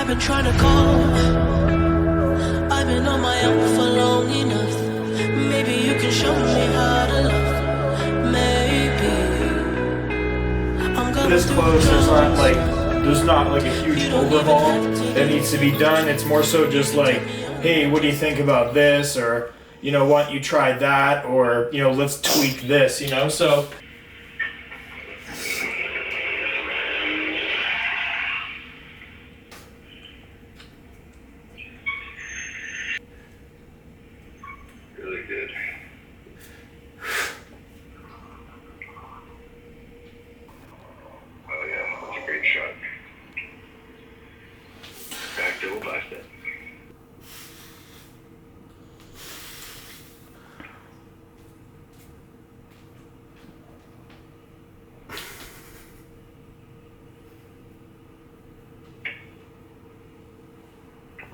I've been trying to call. I've been on my own for long enough. Maybe you can show me how to love. Maybe I'm gonna This close, there's not like a huge overhaul that needs to be done. It's more so just like, hey, what do you think about this? Or, you know, why don't you try that? Or, you know, let's tweak this, you know? So really good. Oh yeah, that's a great shot. Back double bicep.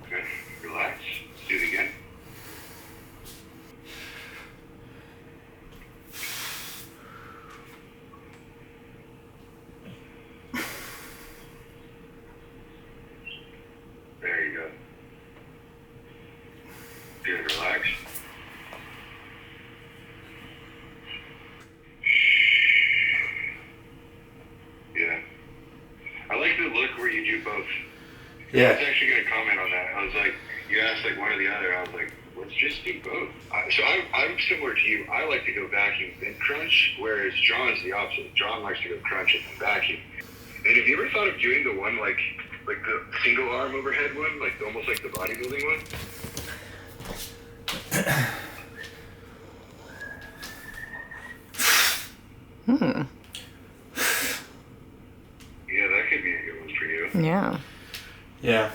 Okay, relax. Do it again. There you go. Good, relax. Yeah. I like the look where you do both. yeah. I was actually going to comment on that. I was like, you asked like one or the other. I was like, let's just do both. I'm similar to you. I like to go vacuum and crunch, whereas John's the opposite. John likes to go crunch and then vacuum. And have you ever thought of doing the one like the single arm overhead one, like almost like the bodybuilding one? Yeah, that could be a good one for you. Yeah. Yeah.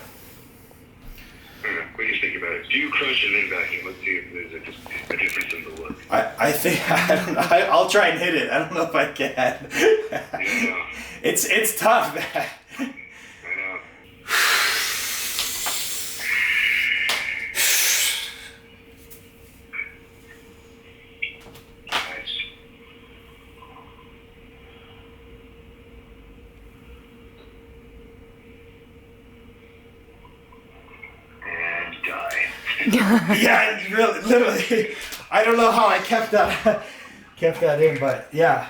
I don't know. What do you think about it? Do you crunch and then vacuum? Let's see if there's a difference in the look. I think, I don't know. I'll try and hit it. I don't know if I can. Yeah, It's tough, man. I know. Nice. And die. Yeah, really, literally. I don't know how I kept that in, but yeah.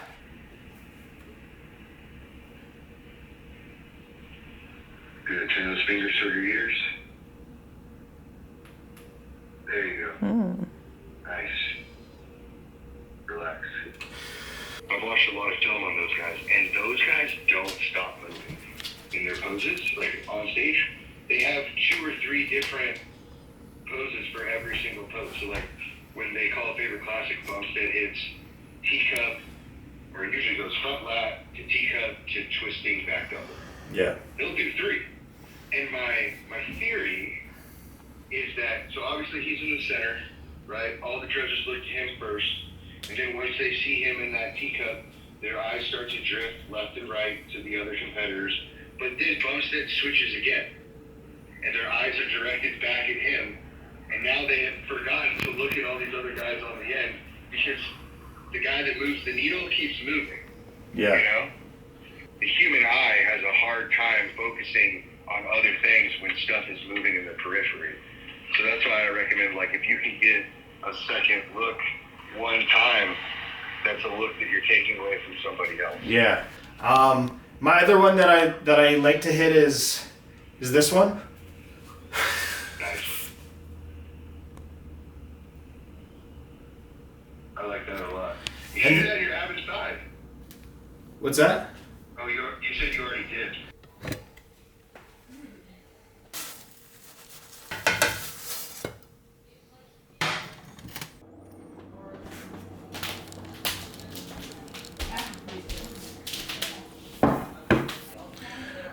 Good. Turn those fingers toward your ears. There you go. Nice. Relax. I've watched a lot of film on those guys, and those guys don't stop moving in their poses. Like on stage, they have 2 or 3 different poses for every single pose. So like when they call a favorite classic bumstead, it's teacup, or it usually goes front lat to teacup to twisting back double. Yeah. They'll do 3. And my theory is that, so obviously he's in the center, right? All the judges look to him first, and then once they see him in that teacup, their eyes start to drift left and right to the other competitors. But then Bumstead switches again, and their eyes are directed back at him, and now they have forgotten to look at all these other guys on the end, because the guy that moves the needle keeps moving. Yeah. You know? The human eye has a hard time focusing on other things when stuff is moving in the periphery. So that's why I recommend, like, if you can get a second look one time, that's a look that you're taking away from somebody else. Yeah. My other one that I like to hit is this one. Nice. I like that a lot. You should do that on your average side. What's that? Oh, you said you already did.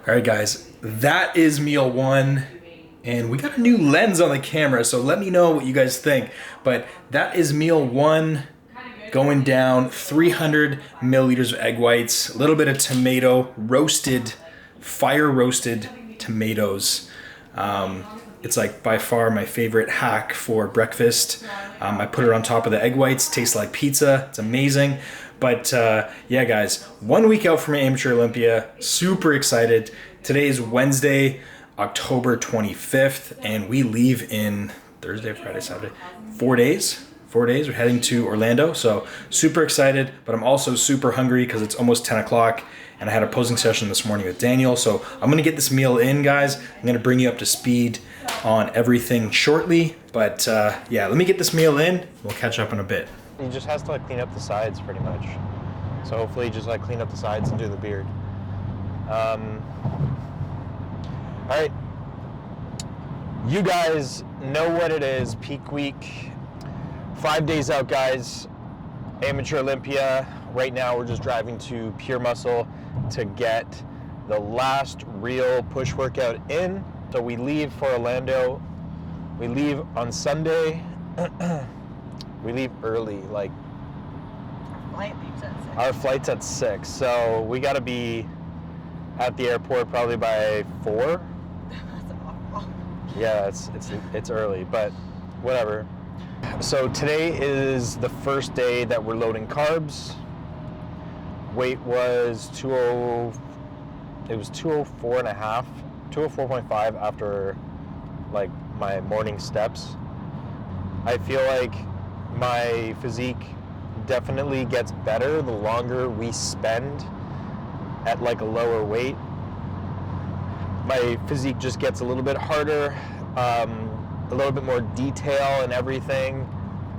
All right, guys, that is meal 1, and we got a new lens on the camera, so let me know what you guys think. But that is meal 1, going down 300 milliliters of egg whites, a little bit of tomato, fire roasted tomatoes. It's like by far my favorite hack for breakfast. I put it on top of the egg whites, tastes like pizza, it's amazing. But yeah, guys, 1 week out from Amateur Olympia, super excited. Today is Wednesday. October 25th, and we leave in Thursday, Friday, Saturday, 4 days. 4 days. We're heading to Orlando, so super excited, but I'm also super hungry because it's almost 10 o'clock, and I had a posing session this morning with Daniel, so I'm gonna get this meal in, guys. I'm gonna bring you up to speed on everything shortly, but yeah, let me get this meal in. We'll catch up in a bit. He just has to like clean up the sides pretty much. So hopefully just like clean up the sides and do the beard. All right. You guys know what it is, peak week. 5 days out, guys. Amateur Olympia. Right now we're just driving to Pure Muscle to get the last real push workout in. So we leave for Orlando. We leave on Sunday. We leave early, like Flight leaves at 6. our flight's at 6, so we gotta be at the airport probably by 4. That's awful. Yeah, it's early, but whatever. So today is the first day that we're loading carbs. Weight was 204 and a half, 204.5 after like my morning steps. I feel like my physique definitely gets better the longer we spend at like a lower weight. My physique just gets a little bit harder, a little bit more detail and everything.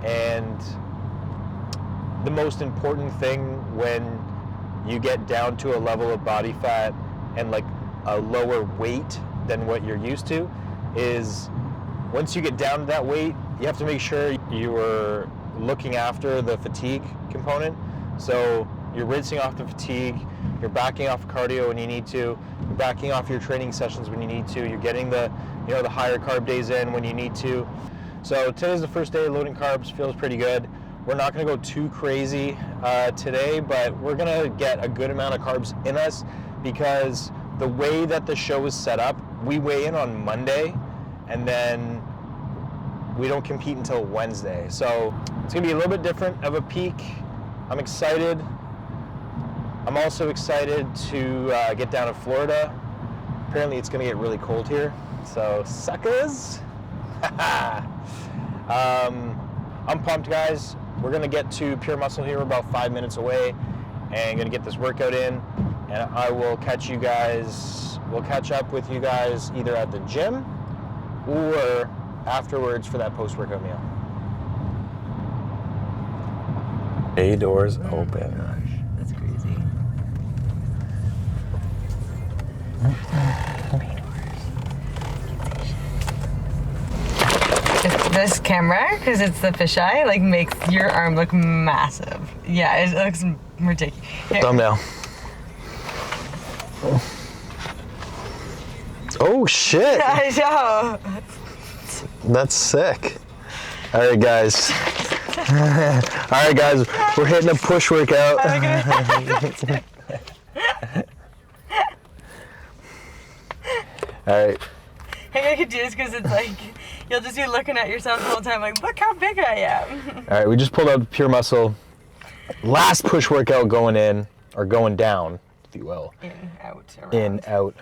And the most important thing when you get down to a level of body fat and like a lower weight than what you're used to is once you get down to that weight, you have to make sure you are looking after the fatigue component. So you're rinsing off the fatigue, you're backing off cardio when you need to, you're backing off your training sessions when you need to, you're getting the the higher carb days in when you need to. So today's the first day loading carbs, feels pretty good. We're not gonna go too crazy today, but we're gonna get a good amount of carbs in us because the way that the show is set up, we weigh in on Monday and then we don't compete until Wednesday. So it's gonna be a little bit different of a peak. I'm excited. I'm also excited to get down to Florida. Apparently it's gonna get really cold here, so suckers. I'm pumped, guys. We're gonna get to Pure Muscle here. We're about 5 minutes away and gonna get this workout in, and I will catch you guys, we'll catch up with you guys either at the gym or afterwards for that post-workout meal. Bay doors open. Gosh, that's crazy. This camera, because it's the fisheye, like makes your arm look massive. Yeah, it looks ridiculous. Here. Thumbnail. Oh shit! I know. That's sick. All right, guys. All right, guys. We're hitting a push workout. I'm gonna All right. I think I could do this because it's like, you'll just be looking at yourself the whole time like, look how big I am. All right, we just pulled out Pure Muscle. Last push workout going in, or going down, if you will. In, out, around. In, out.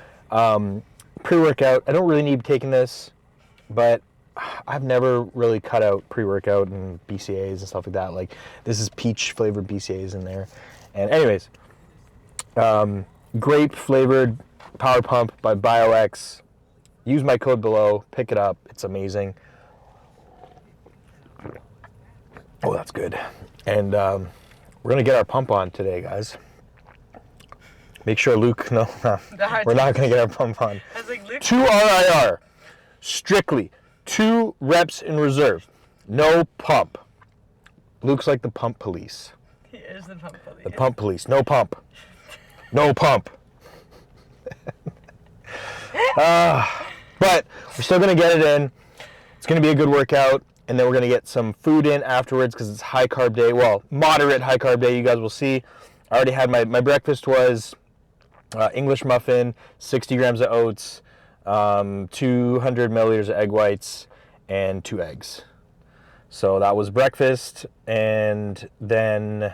Pre-workout, I don't really need taking this, but I've never really cut out pre-workout and BCAAs and stuff like that. Like, this is peach flavored BCAAs in there. And anyways, grape flavored Power Pump by BioX. Use my code below, pick it up, it's amazing. Oh, that's good. And we're gonna get our pump on today, guys. Make sure Luke, no, we're not gonna get our pump on. I was like, Luke. 2 RIR, strictly 2 reps in reserve, no pump. Luke's like the pump police. He is the pump police. The pump police, no pump, no pump. But we're still gonna get it in. It's gonna be a good workout, and then we're gonna get some food in afterwards because it's high carb day. Well, moderate high carb day. You guys will see. I already had my breakfast was English muffin, 60 grams of oats, 200 milliliters of egg whites, and 2 eggs. So that was breakfast, and then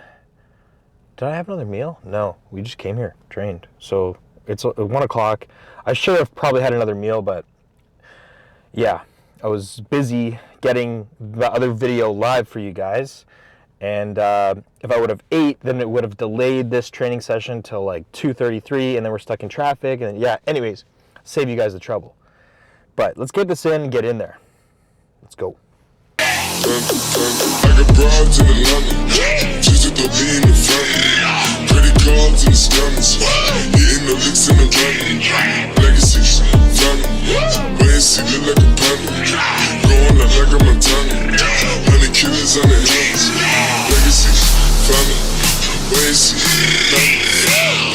did I have another meal? No, we just came here, trained. So It's 1 o'clock. I should have probably had another meal, but yeah, I was busy getting the other video live for you guys. And if I would have ate, then it would have delayed this training session till like 2:33, and then we're stuck in traffic. And yeah, anyways, save you guys the trouble. But let's get this in and get in there. Let's go. I got broads in Atlanta, just to throw me in the family. Credit cards in the scammers, hitting the licks in the van. Legacies, family, way see look like a panda. Going out like a Montana, 100 killers on their hands. Legacies, family, way see, family.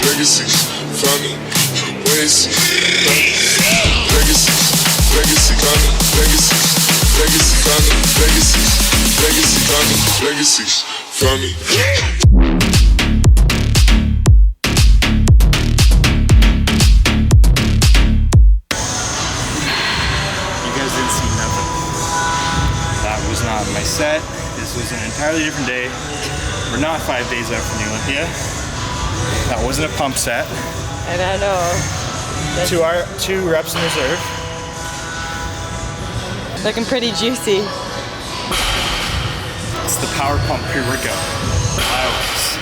Legacies, family, way see, family. Legacies, legacy, family, legacies. Legacy, family, legacies, legacy, family, legacies, family. You guys didn't see nothing. That was not my set. This was an entirely different day. We're not 5 days out from the Olympia. That wasn't a pump set. And I know. Two reps in reserve. Looking pretty juicy. It's the power pump pre-workout. Always.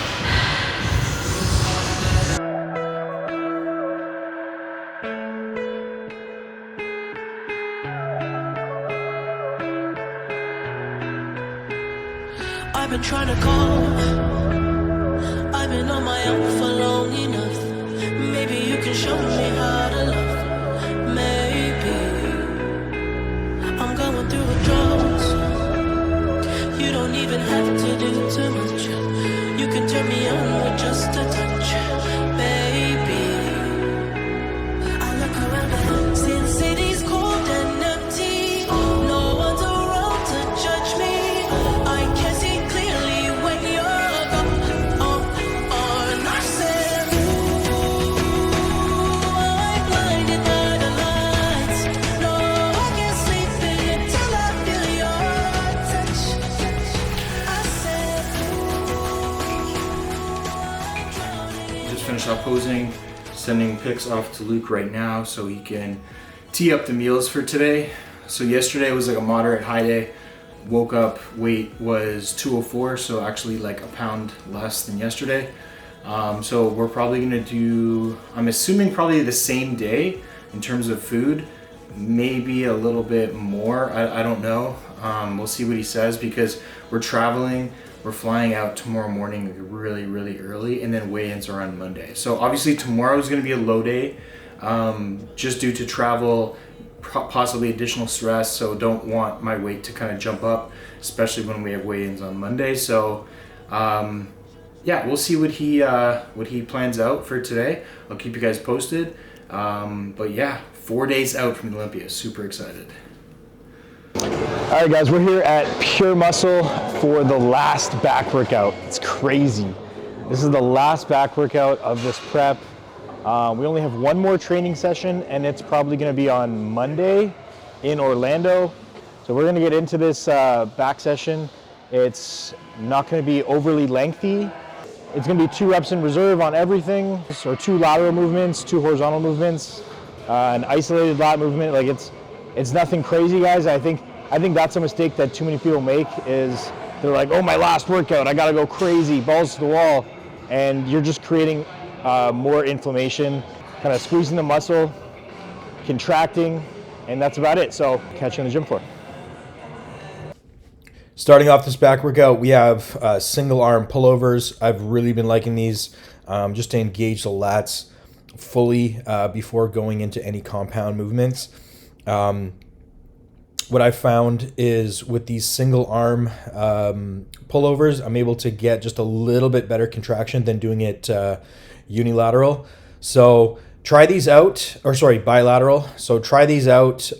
I've been trying to call. I've been on my own for long enough. Maybe you can show me how to love. Maybe I'm going through withdrawals. You don't even have to do too much. You can turn me on with just a touch, baby. I look around and city's cold and empty. No one's around to judge me. I can see clearly when you're gone. I said, ooh, I'm blinded by the lights. No, I can't sleep until I feel your touch. I said, ooh, Just finished off posing, sending pics off to Luke right now so he can tee up the meals for today. So yesterday was like a moderate high day. Woke up, weight was 204, so actually like a pound less than yesterday. So we're probably gonna do, I'm assuming probably the same day in terms of food, maybe a little bit more, I don't know. We'll see what he says because we're traveling. We're flying out tomorrow morning really, really early, and then weigh-ins are on Monday. So obviously tomorrow is gonna be a low day, just due to travel, possibly additional stress, so don't want my weight to kind of jump up, especially when we have weigh-ins on Monday. So yeah, we'll see what he plans out for today. I'll keep you guys posted. But yeah, 4 days out from Olympia, super excited. All right, guys, we're here at Pure Muscle for the last back workout. It's crazy. This is the last back workout of this prep. We only have one more training session, and it's probably going to be on Monday in Orlando. So we're going to get into this back session. It's not going to be overly lengthy. It's going to be 2 reps in reserve on everything, or 2 lateral movements, 2 horizontal movements, an isolated lat movement. Like it's nothing crazy, guys. I think that's a mistake that too many people make, is they're like, oh, my last workout, I got to go crazy, balls to the wall, and you're just creating more inflammation, kind of squeezing the muscle, contracting, and that's about it. So catch you on the gym floor. Starting off this back workout, we have single arm pullovers. I've really been liking these just to engage the lats fully before going into any compound movements. What I found is with these single arm pullovers, I'm able to get just a little bit better contraction than doing it unilateral. So try these out, or sorry, bilateral. So try these out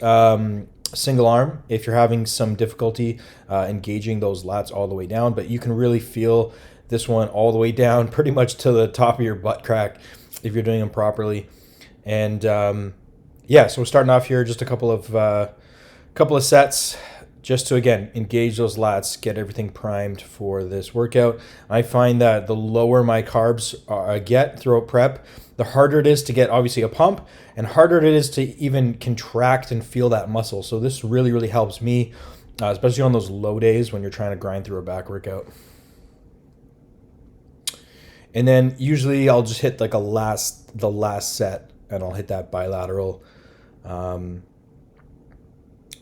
single arm if you're having some difficulty engaging those lats all the way down, but you can really feel this one all the way down pretty much to the top of your butt crack if you're doing them properly. And yeah, so we're starting off here, just a couple of sets, just to, again, engage those lats, get everything primed for this workout. I find that the lower my carbs get throughout prep, the harder it is to get, obviously, a pump, and harder it is to even contract and feel that muscle. So this really, really helps me, especially on those low days when you're trying to grind through a back workout. And then usually I'll just hit like the last set, and I'll hit that bilateral,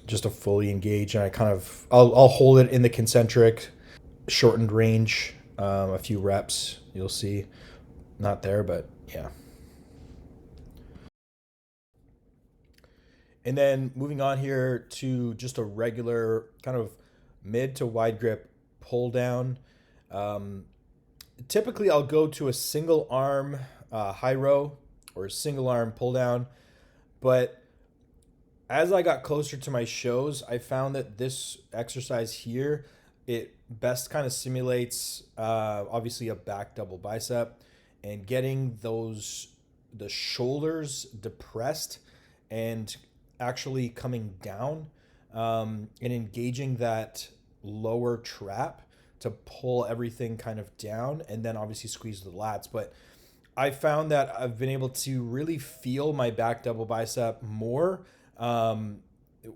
just to fully engage. And I'll hold it in the concentric, shortened range, a few reps. You'll see, not there, but yeah. And then moving on here to just a regular kind of mid to wide grip pull down. Typically, I'll go to a single arm high row or a single arm pull down. But as I got closer to my shows, I found that this exercise here, it best kind of simulates obviously a back double bicep, and getting the shoulders depressed and actually coming down and engaging that lower trap to pull everything kind of down, and then obviously squeeze the lats. But I found that I've been able to really feel my back double bicep more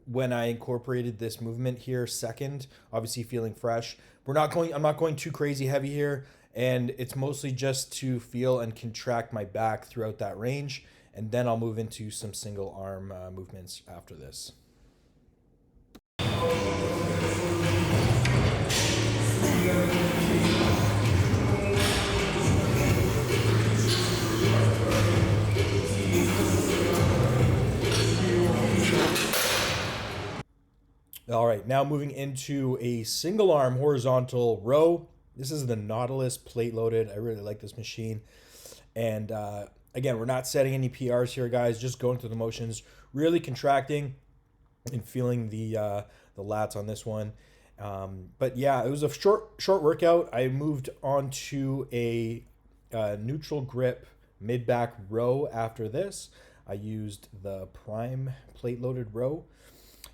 when I incorporated this movement here second, obviously feeling fresh. I'm not going too crazy heavy here, and it's mostly just to feel and contract my back throughout that range, and then I'll move into some single arm movements after this. All right, now moving into a single arm horizontal row. This is the Nautilus plate loaded. I really like this machine. And again, we're not setting any PRs here, guys, just going through the motions, really contracting and feeling the lats on this one. But yeah, it was a short workout. I moved on to a neutral grip mid back row after this. I used the Prime plate loaded row.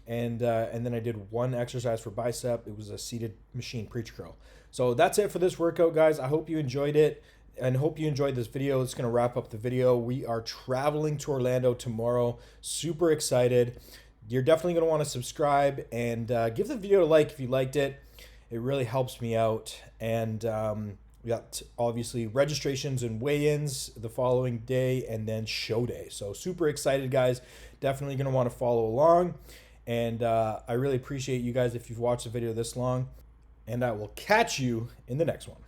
And then I did one exercise for bicep. It was a seated machine preacher curl. So that's it for this workout, guys. I hope you enjoyed it and hope you enjoyed this video. It's going to wrap up the video. We are traveling to Orlando tomorrow. Super excited. You're definitely going to want to subscribe and give the video a like if you liked it. It really helps me out. And we got obviously registrations and weigh-ins the following day, and then show day. So super excited, guys. Definitely going to want to follow along. And I really appreciate you guys if you've watched the video this long. And I will catch you in the next one.